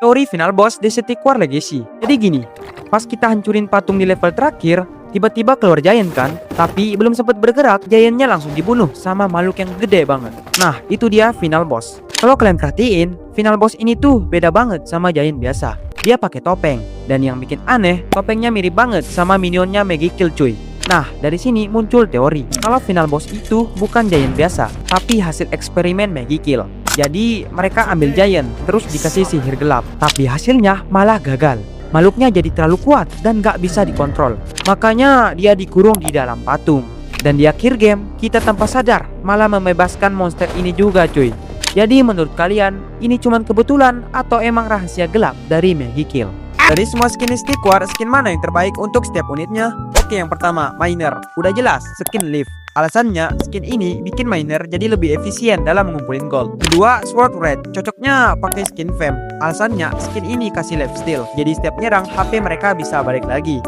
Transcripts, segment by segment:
Teori final boss di Stick War Legacy. Jadi gini, pas kita hancurin patung di level terakhir, tiba-tiba keluar giant kan, tapi belum sempat bergerak, giantnya langsung dibunuh sama makhluk yang gede banget. Nah, itu dia final boss. Kalau kalian perhatiin, final boss ini tuh beda banget sama giant biasa. Dia pakai topeng, dan yang bikin aneh, topengnya mirip banget sama minionnya Magikill cuy. Nah, dari sini muncul teori kalau final boss itu bukan giant biasa, tapi hasil eksperimen Magikill. Jadi mereka ambil giant, terus dikasih sihir gelap, tapi hasilnya malah gagal. Makhluknya jadi terlalu kuat dan gak bisa dikontrol. Makanya dia dikurung di dalam patung. Dan di akhir game, kita tanpa sadar malah membebaskan monster ini juga cuy. Jadi menurut kalian, ini cuma kebetulan atau emang rahasia gelap dari Magikill? Dari semua skin Stick War, skin mana yang terbaik untuk setiap unitnya? Oke, yang pertama, Miner. Udah jelas, skin Leaf. Alasannya, skin ini bikin miner jadi lebih efisien dalam mengumpulin gold. Kedua, Sword Red. Cocoknya pakai skin Fam. Alasannya, skin ini kasih lifesteal. Jadi setiap nyerang, HP mereka bisa balik lagi.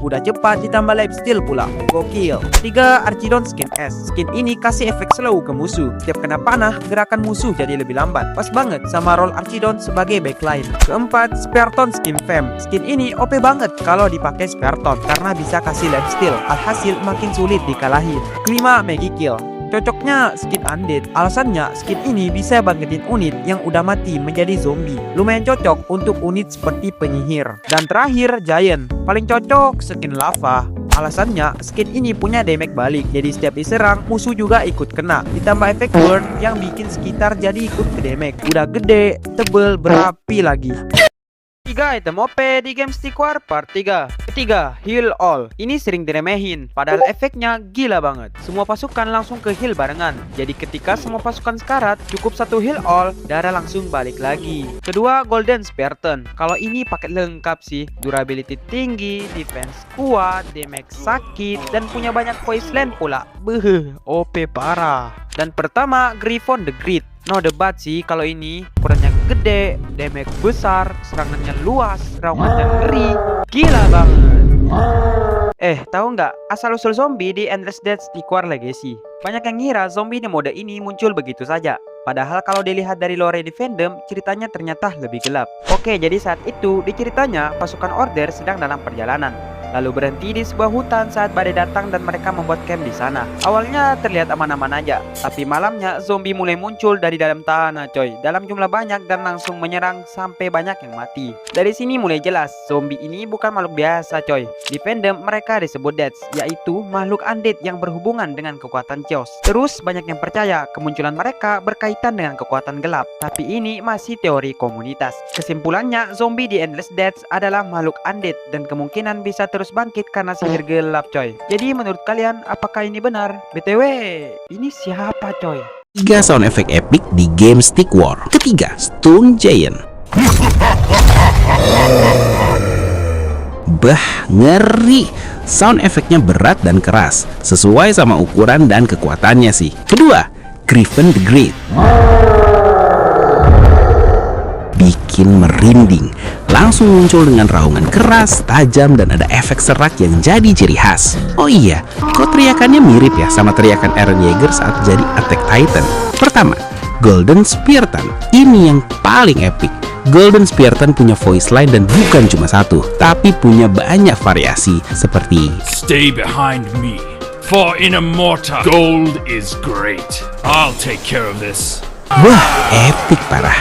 Udah cepat ditambah lifesteal pula. Gokil. Tiga, Archidon skin S. Skin ini kasih efek slow ke musuh. Setiap kena panah, gerakan musuh jadi lebih lambat. Pas banget sama role Archidon sebagai backline. Keempat, Sparton skin Fam. Skin ini OP banget kalau dipakai Sparton karena bisa kasih lifesteal. Alhasil makin sulit dikalahin. Kelima, Magikill. Cocoknya skin Undead. Alasannya skin ini bisa bangkitin unit yang udah mati menjadi zombie. Lumayan cocok untuk unit seperti penyihir. Dan terakhir, Giant. Paling cocok skin Lava. Alasannya skin ini punya damage balik, jadi setiap diserang musuh juga ikut kena. Ditambah efek burn yang bikin sekitar jadi ikut ke damage. Udah gede, tebel, berapi lagi. 3 item OP di game Stick War part 3. Ketiga, Heal All. Ini sering diremehin, padahal efeknya gila banget. Semua pasukan langsung ke heal barengan. Jadi ketika semua pasukan sekarat, cukup satu Heal All, darah langsung balik lagi. Kedua, Golden Spartan. Kalau ini paket lengkap sih. Durability tinggi, defense kuat, damage sakit, dan punya banyak voice land pula. OP parah. Dan pertama, Griffon the Great. No debat sih kalau ini. Ukurannya gede, damage besar, serangannya luas, raungannya ngeri. Gila banget. Tahu nggak asal-usul zombie di Endless Death Stick War Legacy? Banyak yang ngira zombie di mode ini muncul begitu saja. Padahal kalau dilihat dari lore di fandom, ceritanya ternyata lebih gelap. Oke, jadi saat itu di ceritanya pasukan Order sedang dalam perjalanan. Lalu berhenti di sebuah hutan saat badai datang dan mereka membuat camp di sana. Awalnya terlihat aman-aman aja, tapi malamnya zombie mulai muncul dari dalam tanah coy, dalam jumlah banyak dan langsung menyerang sampai banyak yang mati. Dari sini mulai jelas, zombie ini bukan makhluk biasa coy. Di fandom mereka disebut Deaths, yaitu makhluk undead yang berhubungan dengan kekuatan chaos. Terus banyak yang percaya kemunculan mereka berkaitan dengan kekuatan gelap, tapi ini masih teori komunitas. Kesimpulannya, zombie di Endless Deaths adalah makhluk undead dan kemungkinan bisa terus bangkit karena sihir gelap coy. Jadi menurut kalian apakah ini benar? BTW, ini siapa coy? 3 sound effect epic di game Stick War. Ketiga, Stone Giant. Bah, ngeri. Sound efeknya berat dan keras, sesuai sama ukuran dan kekuatannya sih. Kedua, Griffon the Great. Bikin merinding. Langsung muncul dengan raungan keras, tajam, dan ada efek serak yang jadi ciri khas. Oh iya, kok teriakannya mirip ya sama teriakan Eren Yeager saat jadi Attack Titan. Pertama, Golden Spartan. Ini yang paling epic. Golden Spartan punya voice line dan bukan cuma satu, tapi punya banyak variasi seperti Stay behind me, for in Immortal, gold is great. I'll take care of this. Wah, epic parah.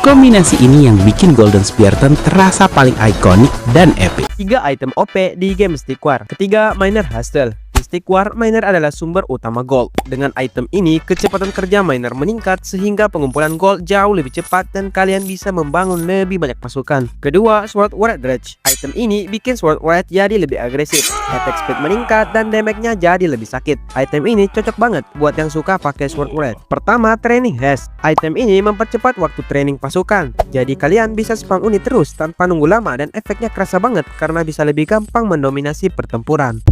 Kombinasi ini yang bikin Golden Spartan terasa paling ikonik dan epic. 3 item OP di game Stick War. Ketiga, Miner Hustle. Di Stick War, miner adalah sumber utama gold. Dengan item ini, kecepatan kerja miner meningkat sehingga pengumpulan gold jauh lebih cepat dan kalian bisa membangun lebih banyak pasukan. Kedua, Sword Red Dredge. Item ini bikin Sword Red jadi lebih agresif. Attack speed meningkat dan damage-nya jadi lebih sakit. Item ini cocok banget buat yang suka pakai Sword Red. Pertama, Training Haste. Item ini mempercepat waktu training pasukan. Jadi kalian bisa spam unit terus tanpa nunggu lama dan efeknya kerasa banget karena bisa lebih gampang mendominasi pertempuran.